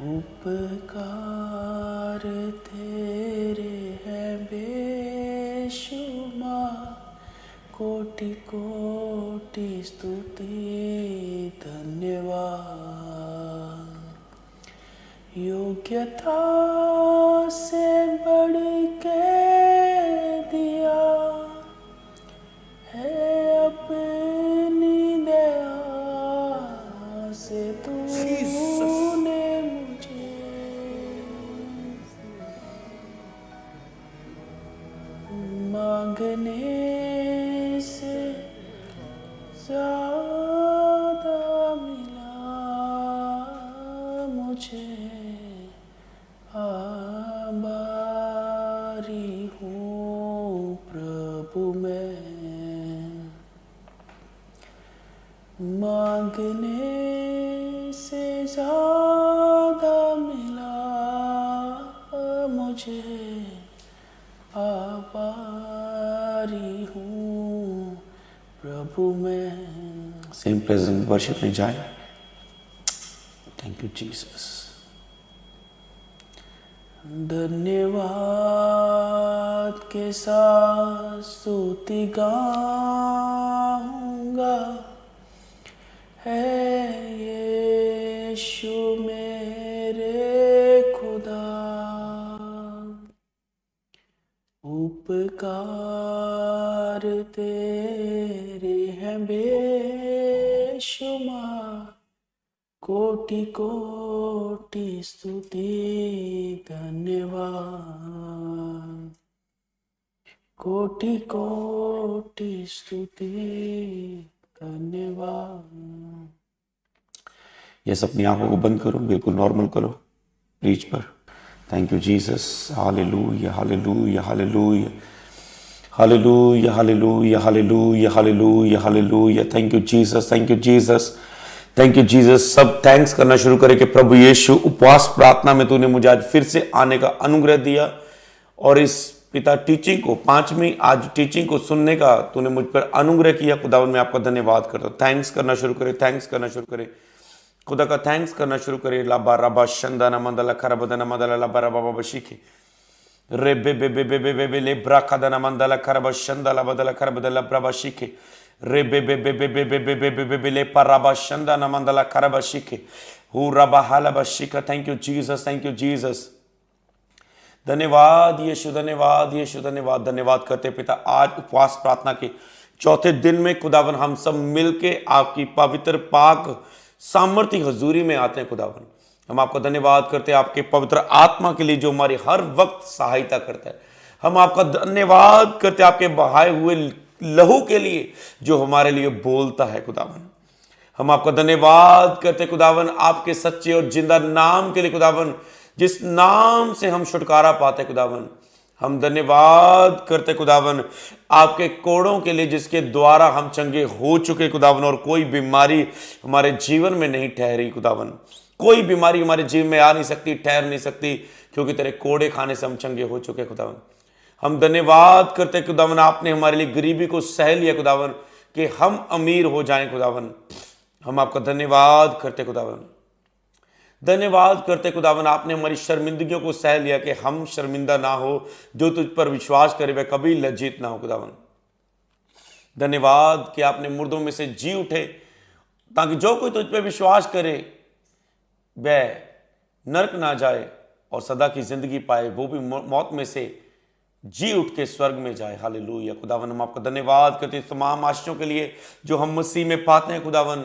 उपकार तेरे हैं बेशुमार, कोटि कोटि स्तुति धन्यवाद। योग्यता से बढ़ के दिया है अपनी दया से तूने मुझे। मांगने से ज्यादा मिला मुझे, आभारी हूँ प्रभु मैं। मांगने से ज्यादा मिला मुझे, आभारी हूँ प्रभु मैं। सेम प्रेजेंट वर्शिप में जाए। Thank you Jesus. धन्यवाद के साथ स्तुति गाऊंगा, है यीशु मेरे खुदा। उपकार तेरे हैं बेशुमार, कोटि कोटि स्तुति धन्यवाद। कोटि कोटि स्तुति धन्यवाद। यस, अपनी आंखों को बंद करो, बिल्कुल नॉर्मल करो रीच पर। Thank you Jesus. Hallelujah hallelujah hallelujah hallelujah hallelujah hallelujah hallelujah hallelujah. Thank you Jesus, thank you Jesus, thank you Jesus. सब थैंक्स करना शुरू करें कि प्रभु यीशु, उपवास प्रार्थना में तूने मुझे आज फिर से आने का अनुग्रह दिया और इस पिता टीचिंग को, 5वीं आज टीचिंग को सुनने का तूने मुझ पर अनुग्रह किया। खुदावन मैं आपका धन्यवाद करता हूँ। थैंक्स करना शुरू करें, थैंक्स करना शुरू करें, खुदा का थैंक्स करना शुरू करें। लाबा रबा शंदाना मंदला खरबदना मंदला लाबा रबा बाबा शिखे रे बे बे बे बे बे बे बे ले ब्रा खदना मंदला खरब शंदला बदला खरबदला ब्रबा शिखे रे बे बे बे बे बे बे बे बे बे बे बे ले परबा शंदाना मंदला खरब शिखे हु रबा हलबा शिखा। Thank you Jesus, thank you Jesus. धन्यवाद यीशु, धन्यवाद यीशु, धन्यवाद। धन्यवाद करते पिता, आज उपवास प्रार्थना के चौथे दिन में खुदावन हम सब मिलके आपकी पवित्र पाक सामर्थ्य हजूरी में आते हैं। खुदावन हम आपका धन्यवाद करते हैं आपके पवित्र आत्मा के लिए जो हमारी हर वक्त सहायता करता है। हम आपका धन्यवाद करते हैं आपके बहाए हुए लहू के लिए जो हमारे लिए बोलता है। खुदावन हम आपका धन्यवाद करते खुदावन आपके सच्चे और जिंदा नाम के लिए। खुदावन जिस नाम से हम छुटकारा पाते खुदावन, हम धन्यवाद करते खुदावन आपके कोड़ों के लिए जिसके द्वारा हम चंगे हो चुके खुदावन, और कोई बीमारी हमारे जीवन में नहीं ठहरी खुदावन। कोई बीमारी हमारे जीवन में आ नहीं सकती, ठहर नहीं सकती, क्योंकि तेरे कोड़े खाने से हम चंगे हो चुके खुदावन। हम धन्यवाद करते खुदावन आपने हमारे लिए गरीबी को सह लिया खुदावन कि हम अमीर हो जाएं खुदावन। हम आपका धन्यवाद करते खुदावन, धन्यवाद करते खुदावन आपने हमारी शर्मिंदगियों को सह लिया कि हम शर्मिंदा ना हो, जो तुझ पर विश्वास करे वह कभी लज्जित ना हो खुदावन। धन्यवाद कि आपने मुर्दों में से जी उठे ताकि जो कोई तुझ पर विश्वास करे वह नरक ना जाए और सदा की जिंदगी पाए, वो भी मौत में से जी उठ के स्वर्ग में जाए। हालेलुया खुदावन हम आपका धन्यवाद करते तमाम आशीषों के लिए जो हम मसीह में पाते हैं खुदावन।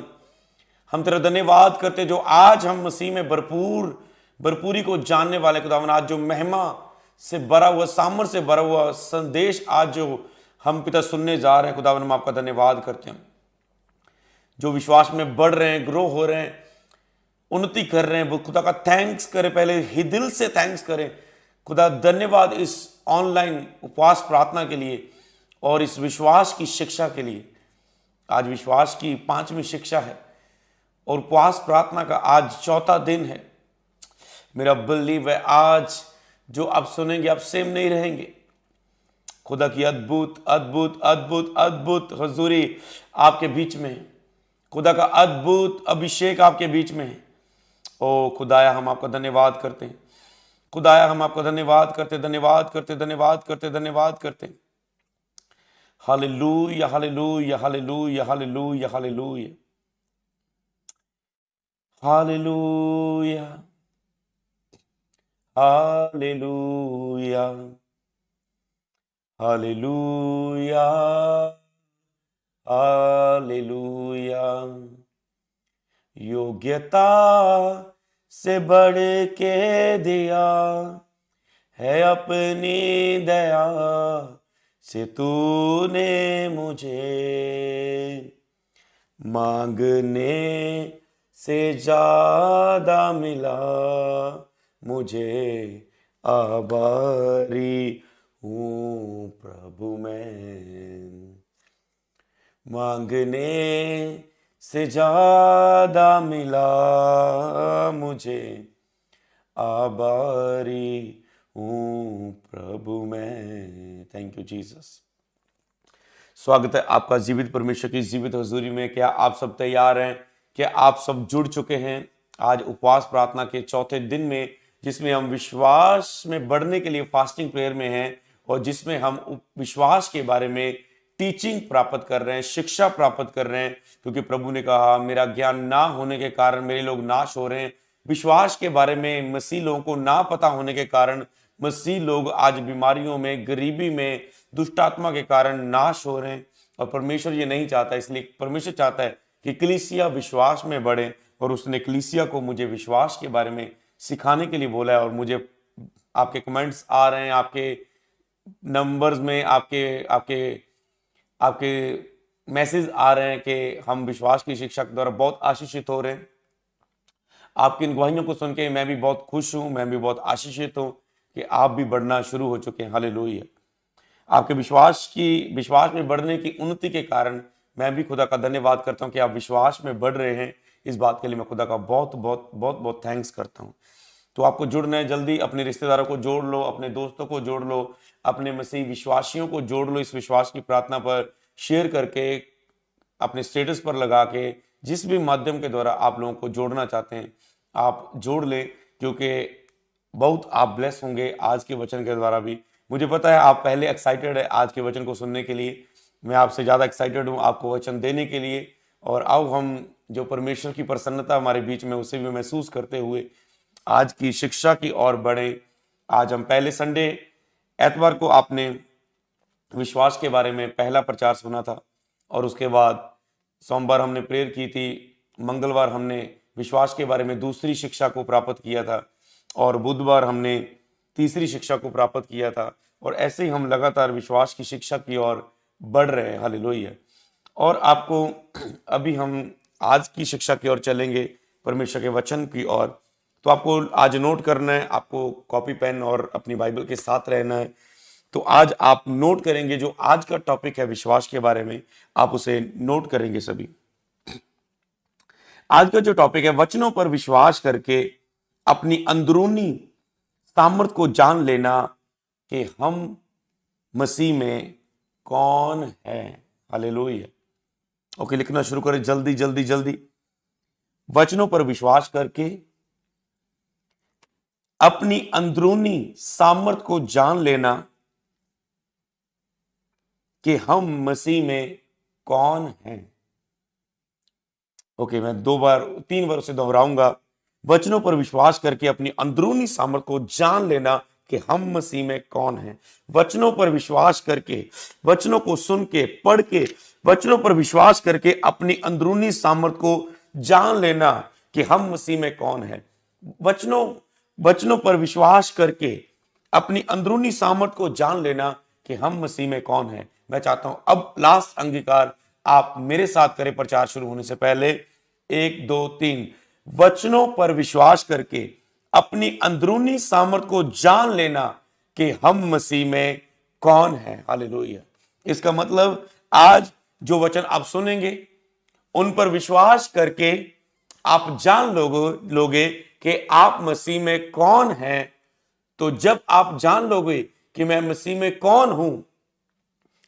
हम तेरा धन्यवाद करते जो आज हम मसीह में भरपूरी को जानने वाले खुदावन, आज जो महिमा से भरा हुआ, सामर्थ से भरा हुआ संदेश आज जो हम पिता सुनने जा रहे हैं खुदावन, हम आपका धन्यवाद करते हैं। जो विश्वास में बढ़ रहे हैं, ग्रो हो रहे हैं, उन्नति कर रहे हैं, वो खुदा का थैंक्स करें, पहले ही दिल से थैंक्स करें खुदा। धन्यवाद इस ऑनलाइन उपवास प्रार्थना के लिए और इस विश्वास की शिक्षा के लिए। आज विश्वास की 5वीं शिक्षा है और उपवास प्रार्थना का आज चौथा दिन है। मेरा बिलीव है आज जो आप सुनेंगे आप सेम नहीं रहेंगे। खुदा की अद्भुत अद्भुत अद्भुत हजूरी आपके बीच में है। खुदा का अद्भुत अभिषेक आपके बीच में है। ओ खुदाया हम आपका धन्यवाद करते हैं, खुदाया हम आपका धन्यवाद करते धन्यवाद करते धन्यवाद करते धन्यवाद करते। Hallelujah hallelujah hallelujah hallelujah hallelujah hallelujah hallelujah hallelujah hallelujah. योग्यता से बढ़ के दिया है अपनी दया से तूने मुझे, मांगने से ज्यादा मिला मुझे, आभारी हूँ प्रभु मैं। मांगने से ज्यादा मिला मुझे, आभारी हूँ प्रभु मैं। Thank you Jesus. स्वागत है आपका जीवित परमेश्वर की जीवित हजूरी में। क्या आप सब तैयार हैं? क्या आप सब जुड़ चुके हैं आज उपवास प्रार्थना के चौथे दिन में, जिसमें हम विश्वास में बढ़ने के लिए फास्टिंग प्रेयर में हैं और जिसमें हम विश्वास के बारे में टीचिंग प्राप्त कर रहे हैं, शिक्षा प्राप्त कर रहे हैं, क्योंकि प्रभु ने कहा मेरा ज्ञान ना होने के कारण मेरे लोग नाश हो रहे हैं। विश्वास के बारे में मसीह लोगों को ना पता होने के कारण मसीह लोग आज बीमारियों में, गरीबी में, दुष्ट आत्मा के कारण नाश हो रहे हैं। और परमेश्वर ये नहीं चाहता, इसलिए परमेश्वर चाहता है कि कलीसिया विश्वास में बढ़े। और उसने कलीसिया को मुझे विश्वास के बारे में सिखाने के लिए बोला है। और मुझे आपके कमेंट्स आ रहे हैं, आपके नंबर्स में आपके आपके आपके मैसेज आ रहे हैं कि हम विश्वास की शिक्षा के द्वारा बहुत आशीषित हो रहे हैं। आपकी इन गवाहियों को सुन के मैं भी बहुत खुश हूं, मैं भी बहुत आशीषित हूं कि आप भी बढ़ना शुरू हो चुके हैं। हालेलुया। आपके विश्वास में बढ़ने की उन्नति के कारण मैं भी खुदा का धन्यवाद करता हूं कि आप विश्वास में बढ़ रहे हैं। इस बात के लिए मैं खुदा का बहुत बहुत बहुत बहुत थैंक्स करता हूं। तो आपको जुड़ना है, जल्दी अपने रिश्तेदारों को जोड़ लो, अपने दोस्तों को जोड़ लो, अपने मसीह विश्वासियों को जोड़ लो। इस विश्वास की प्रार्थना पर शेयर करके, अपने स्टेटस पर लगा के, जिस भी माध्यम के द्वारा आप लोगों को जोड़ना चाहते हैं आप जोड़ लें, क्योंकि बहुत आप ब्लेस होंगे आज के वचन के द्वारा भी। मुझे पता है आप पहले एक्साइटेड है आज के वचन को सुनने के लिए, मैं आपसे ज़्यादा एक्साइटेड हूँ आपको वचन देने के लिए। और आओ हम जो परमेश्वर की प्रसन्नता हमारे बीच में उसे भी महसूस करते हुए आज की शिक्षा की ओर बढ़े। आज हम पहले संडे एतवार को आपने विश्वास के बारे में पहला प्रचार सुना था, और उसके बाद सोमवार हमने प्रेयर की थी, मंगलवार हमने विश्वास के बारे में दूसरी शिक्षा को प्राप्त किया था, और बुधवार हमने तीसरी शिक्षा को प्राप्त किया था। और ऐसे ही हम लगातार विश्वास की शिक्षा की ओर बढ़ रहे हैं। हालेलुया। और आपको अभी हम आज की शिक्षा की ओर चलेंगे, परमेश्वर के वचन की ओर। तो आपको आज नोट करना है, आपको कॉपी पेन और अपनी बाइबल के साथ रहना है। तो आज आप नोट करेंगे, जो आज का टॉपिक है विश्वास के बारे में, आप उसे नोट करेंगे सभी। आज का जो टॉपिक है, वचनों पर विश्वास करके अपनी अंदरूनी सामर्थ को जान लेना कि हम मसीह में कौन है। हालेलुया। ओके, लिखना शुरू करें जल्दी जल्दी जल्दी। वचनों पर विश्वास करके अपनी अंदरूनी सामर्थ को जान लेना कि हम मसीह में कौन हैं। ओके, मैं 3 बार उसे दोहराऊंगा। वचनों पर विश्वास करके अपनी अंदरूनी सामर्थ को जान लेना कि हम मसीह में कौन हैं। वचनों पर विश्वास करके, वचनों को सुन के, पढ़ के, वचनों पर विश्वास करके अपनी अंदरूनी सामर्थ को जान लेना कि हम मसीह में कौन है। वचनों पर विश्वास करके अपनी अंदरूनी सामर्थ को जान लेना कि हम मसीह में कौन है। मैं चाहता हूं अब लास्ट अंगीकार आप मेरे साथ करें प्रचार शुरू होने से पहले। 1 2 3। वचनों पर विश्वास करके अपनी अंदरूनी सामर्थ को जान लेना कि हम मसीह में कौन है। हालेलुया। इसका मतलब आज जो वचन आप सुनेंगे उन पर विश्वास करके आप जान लोगे कि आप मसीह में कौन हैं। तो जब आप जान लोगे कि मैं मसीह में कौन हूं,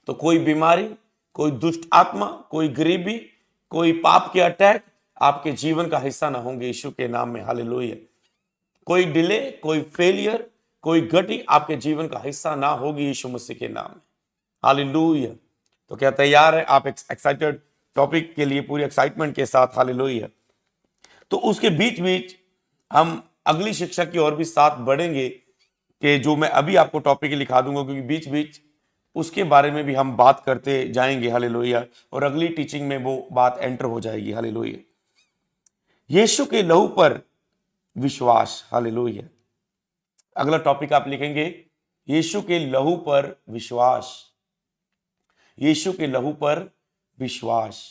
तो कोई बीमारी, कोई दुष्ट आत्मा, कोई गरीबी, कोई पाप के अटैक आपके जीवन का हिस्सा ना होंगे यीशु के नाम में। हालेलुया। कोई डिले, कोई फेलियर, कोई गति आपके जीवन का हिस्सा ना होगी यीशु मसीह के नाम में। हालेलुया। तो क्या तैयार है आप एक्साइटेड टॉपिक के लिए, पूरी एक्साइटमेंट के साथ? हालेलुया। तो उसके बीच बीच हम अगली शिक्षा की ओर भी साथ बढ़ेंगे कि जो मैं अभी आपको टॉपिक लिखा दूंगा, क्योंकि बीच बीच उसके बारे में भी हम बात करते जाएंगे। हालेलुया। और अगली टीचिंग में वो बात एंटर हो जाएगी। हालेलुया। यीशु के लहू पर विश्वास। हालेलुया। अगला टॉपिक आप लिखेंगे यीशु के लहू पर विश्वास। यीशु के लहू पर विश्वास।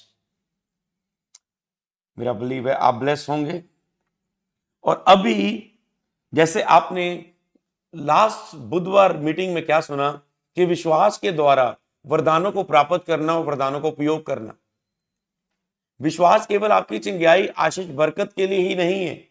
मेरा बिलीव है आप ब्लेस होंगे। और अभी जैसे आपने लास्ट बुधवार मीटिंग में क्या सुना कि विश्वास के द्वारा वरदानों को प्राप्त करना और वरदानों को उपयोग करना। विश्वास केवल आपकी चिंगाई, आशीष, बरकत के लिए ही नहीं है।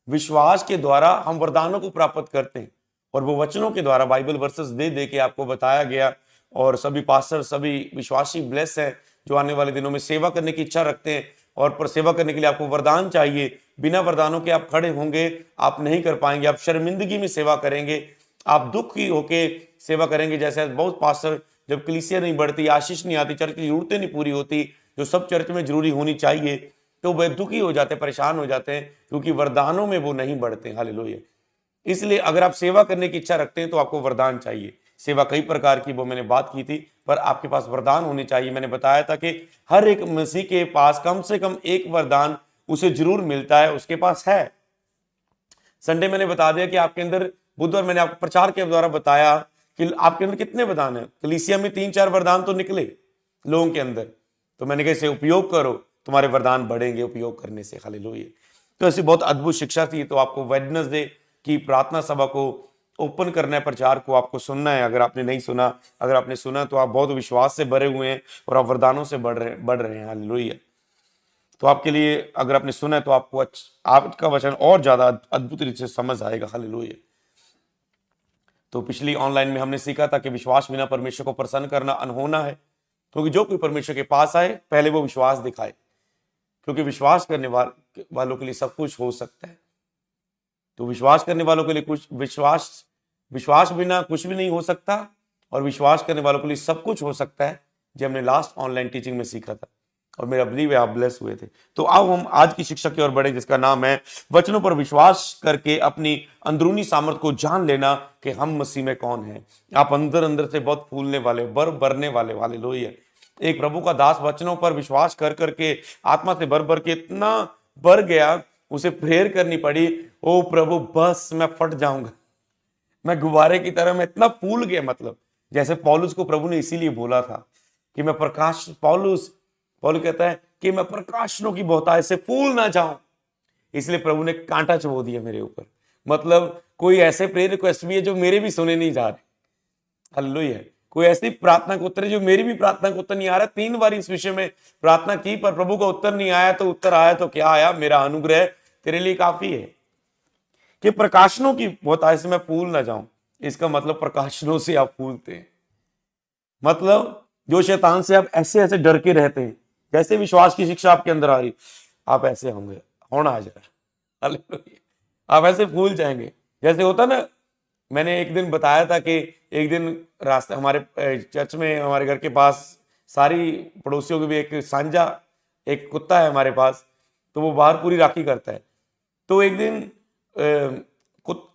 विश्वास के द्वारा हम वरदानों को प्राप्त करते हैं और वो वचनों के द्वारा बाइबल वर्सेस दे दे के आपको बताया गया। और सभी पास्टर, सभी विश्वासी ब्लेस है जो आने वाले दिनों में सेवा करने की इच्छा रखते हैं। और पर सेवा करने के लिए आपको वरदान चाहिए। बिना वरदानों के आप खड़े होंगे, आप नहीं कर पाएंगे। आप शर्मिंदगी में सेवा करेंगे, आप दुखी होके सेवा करेंगे। जैसे बहुत पास्टर, जब कलीसिया नहीं बढ़ती, आशीष नहीं आती, चर्च की जरूरतें नहीं पूरी होती जो सब चर्च में जरूरी होनी चाहिए, तो वे दुखी हो जाते हैं, परेशान हो जाते हैं, क्योंकि वरदानों में वो नहीं बढ़ते। हालेलुया। इसलिए अगर आप सेवा करने की इच्छा रखते हैं तो आपको वरदान चाहिए। सेवा कई प्रकार की वो मैंने बात की थी, पर आपके पास वरदान होने चाहिए। मैंने बताया था कि हर एक मसीह के पास कम से कम एक वरदान उसे जरूर मिलता है, उसके पास है। संडे मैंने बता दिया कि आपके अंदर, बुधवार मैंने आपको प्रचार के द्वारा बताया कि आपके अंदर कितने वरदान है। कलीसिया में 3-4 वरदान तो निकले लोगों के अंदर, तो मैंने कहा इसे उपयोग करो, तुम्हारे वरदान बढ़ेंगे उपयोग करने से। हालेलुया। तो ऐसी बहुत अद्भुत शिक्षा थी। तो आपको वेडनेसडे की प्रार्थना सभा को ओपन करना है, प्रचार को आपको सुनना है। अगर आपने नहीं सुना, अगर आपने सुना तो आप बहुत विश्वास से भरे हुए हैं और आप वरदानों से बढ़ रहे हैं। हालेलुया। तो आपके लिए अगर आपने सुना है तो आपको आपका वचन और ज्यादा अद्भुत रीति से समझ आएगा। हालेलुया। तो पिछली ऑनलाइन में हमने सीखा था कि विश्वास बिना परमेश्वर को प्रसन्न करना अनहोना है, क्योंकि जो कोई परमेश्वर के पास आए पहले वो विश्वास दिखाए, क्योंकि विश्वास करने वालों के लिए सब कुछ हो सकता है। तो विश्वास करने वालों के लिए विश्वास बिना कुछ भी नहीं हो सकता, और विश्वास करने वालों के लिए सब कुछ हो सकता है, जो हमने लास्ट ऑनलाइन टीचिंग में सीखा था। और मेरा बिलीव है आप ब्लेस हुए थे। तो अब हम आज की शिक्षा की ओर बढ़े, जिसका नाम है वचनों पर विश्वास करके अपनी अंदरूनी सामर्थ को जान लेना कि हम मसीह में कौन है। आप अंदर अंदर से बहुत फूलने वाले, भरने वाले। हालेलुया। एक प्रभु का दास वचनों पर विश्वास कर करके आत्मा से भर के इतना भर गया, उसे प्रेयर करनी पड़ी, ओ प्रभु बस मैं फट जाऊंगा, मैं गुब्बारे की तरह मैं इतना फूल गया। मतलब जैसे पौलुस को प्रभु ने इसीलिए बोला था कि मैं प्रकाश, पौलुस कहता है कि मैं प्रकाशनों की बहुतायत से फूल ना जाऊं, इसलिए प्रभु ने कांटा चबो दिया मेरे ऊपर। मतलब कोई ऐसे प्रेयर रिक्वेस्ट भी है जो मेरे भी सुने नहीं जा रहे। हालेलुया। कोई ऐसी प्रार्थना का उत्तर है जो मेरी भी प्रार्थना का उत्तर नहीं आ रहा। 3 बार इस विषय में प्रार्थना की पर प्रभु का उत्तर नहीं आया। तो उत्तर आया तो क्या आया, मेरा अनुग्रह तेरे लिए काफी है कि प्रकाशनों की बहुतायत से मैं फूल ना जाऊं। इसका मतलब प्रकाशनों से आप फूलते हैं। मतलब जो शैतान से आप ऐसे ऐसे डर के रहते हैं, जैसे विश्वास की शिक्षा आपके अंदर आ रही, आप ऐसे होंगे, होना आ जाए। हालेलुया। आप ऐसे फूल जाएंगे। जैसे होता ना, मैंने एक दिन बताया था कि एक दिन रास्ते हमारे चर्च में, हमारे घर के पास सारी पड़ोसियों के भी एक सांझा एक कुत्ता है हमारे पास, तो वो बाहर पूरी राखी करता है। तो एक दिन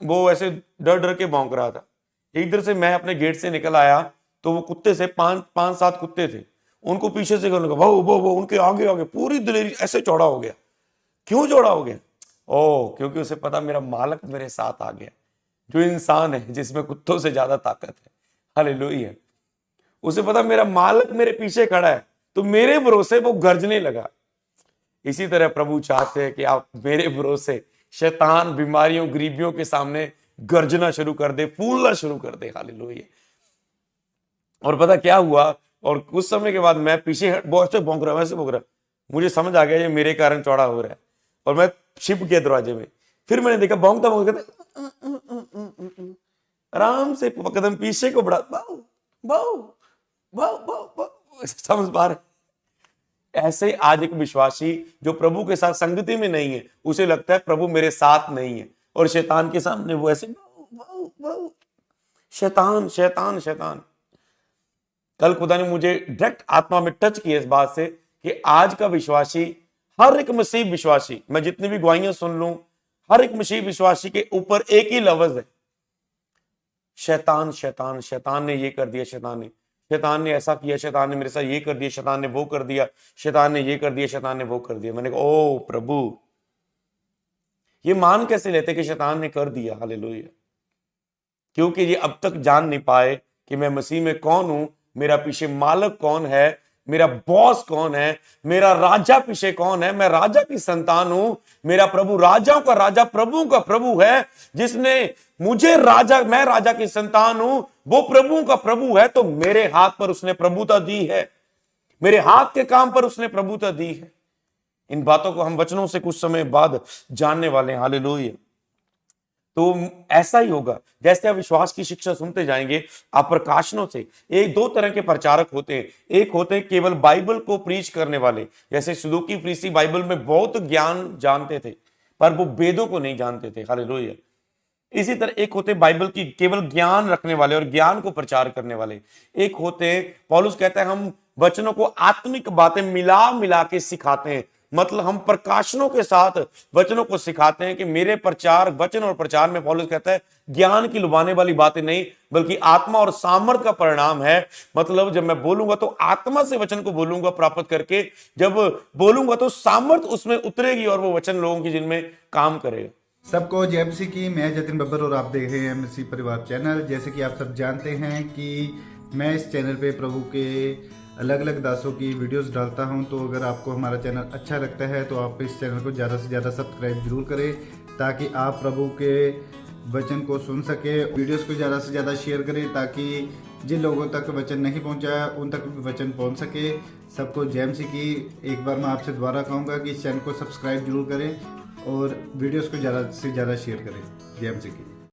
वो ऐसे डर डर के भौंक रहा था। इधर से मैं अपने गेट से निकल आया तो वो कुत्ते से 5-7 कुत्ते थे, उनको पीछे से करने लगा, वो उनके आगे आगे पूरी दिलेरी ऐसे चौड़ा हो गया। क्यों चौड़ा हो गया? क्योंकि उसे पता मेरा मालिक मेरे साथ आ गया, जो इंसान है जिसमें कुत्तों से ज्यादा ताकत है। हालेलुया। उसे पता मेरा मालिक मेरे पीछे खड़ा है, तो मेरे भरोसे वो गरजने लगा। इसी तरह प्रभु चाहते हैं कि आप मेरे भरोसे शैतान, बीमारियों, गरीबियों के सामने गर्जना शुरू कर दे, फूलना शुरू कर दे। हालेलुया। और पता क्या हुआ, और कुछ समय के बाद मैं पीछे ऐसे भौंक रहा, वैसे भौंक रहा, मुझे समझ आ गया ये मेरे कारण चौड़ा हो रहा है, और मैं छिप गया दरवाजे में। फिर मैंने देखा भौंकता आराम से कदम पीछे को बढ़ा, बाऊ बाऊ बाऊ बाऊ बाऊ, समझ पा रहे। ऐसे आज एक विश्वासी जो प्रभु के साथ संगति में नहीं है, उसे लगता है प्रभु मेरे साथ नहीं है, और शैतान के सामने वो ऐसे शैतान शैतान शैतान। कल खुदा ने मुझे डायरेक्ट आत्मा में टच किया इस बात से कि आज का विश्वासी, हर एक मसीह विश्वासी, मैं जितनी भी गवाहियां सुन लूं, हर एक मसीह विश्वासी के ऊपर एक ही लफ्ज है, शैतान शैतान। शैतान ने ये कर दिया, शैतान ने ऐसा किया, शैतान ने मेरे साथ ये कर दिया, शैतान ने वो कर दिया, शैतान ने ये कर दिया, शैतान ने वो कर दिया। मैंने कहा ओ प्रभु, ये मान कैसे लेते कि शैतान ने कर दिया? हालेलुया। क्योंकि ये अब तक जान नहीं पाए कि मैं मसीह में कौन हूं, मेरा पीछे मालिक कौन है, मेरा बॉस कौन है, मेरा राजा पीछे कौन है। मैं राजा की संतान हूं, मेरा प्रभु राजाओं का राजा, प्रभु का प्रभु है, जिसने मुझे राजा, मैं राजा की संतान हूं, वो प्रभु का प्रभु है, तो मेरे हाथ पर उसने प्रभुता दी है, मेरे हाथ के काम पर उसने प्रभुता दी है। इन बातों को हम वचनों से कुछ समय बाद जानने वाले हैं। हालेलुया। तो ऐसा ही होगा, जैसे आप विश्वास की शिक्षा सुनते जाएंगे, आप प्रकाशनों से, एक दो तरह के प्रचारक होते हैं। एक होते हैं केवल बाइबल को प्रीच करने वाले, जैसे सदूकी फरीसी बाइबल में बहुत ज्ञान जानते थे पर वो वेदों को नहीं जानते थे। हालेलुया। इसी तरह एक होते बाइबल की केवल ज्ञान रखने वाले और ज्ञान को प्रचार करने वाले। एक होते, पौलुस कहता है हम वचनों को आत्मिक बातें मिला मिला के सिखाते हैं, मतलब हम प्रकाशनों के साथ वचनों को सिखाते हैं कि मेरे प्रचार, वचन और प्रचार में पौलुस कहता है ज्ञान की लुभाने वाली बातें नहीं, बल्कि आत्मा और सामर्थ का परिणाम है। मतलब जब मैं बोलूंगा तो आत्मा से वचन को बोलूंगा प्राप्त करके, जब बोलूंगा तो सामर्थ उसमें उतरेगी और वो वचन लोगों की जिनमें काम करेगा। सबको जय मसीह की। मैं जतिन बब्बर और आप देख रहे हैं मसीह परिवार चैनल। जैसे कि आप सब जानते हैं कि मैं इस चैनल पे प्रभु के अलग अलग दासों की वीडियोस डालता हूं, तो अगर आपको हमारा चैनल अच्छा लगता है तो आप इस चैनल को ज़्यादा से ज़्यादा सब्सक्राइब जरूर करें, ताकि आप प्रभु के वचन को सुन सके। वीडियोस को ज़्यादा से ज़्यादा शेयर करें, ताकि जिन लोगों तक वचन नहीं पहुंचा उन तक भी वचन पहुंच सके। सबको जय मसीह की। एक बार मैं आपसे दोबारा कहूँगा कि इस चैनल को सब्सक्राइब जरूर करें और वीडियोस को ज़्यादा से ज़्यादा शेयर करें। जय मसीह की।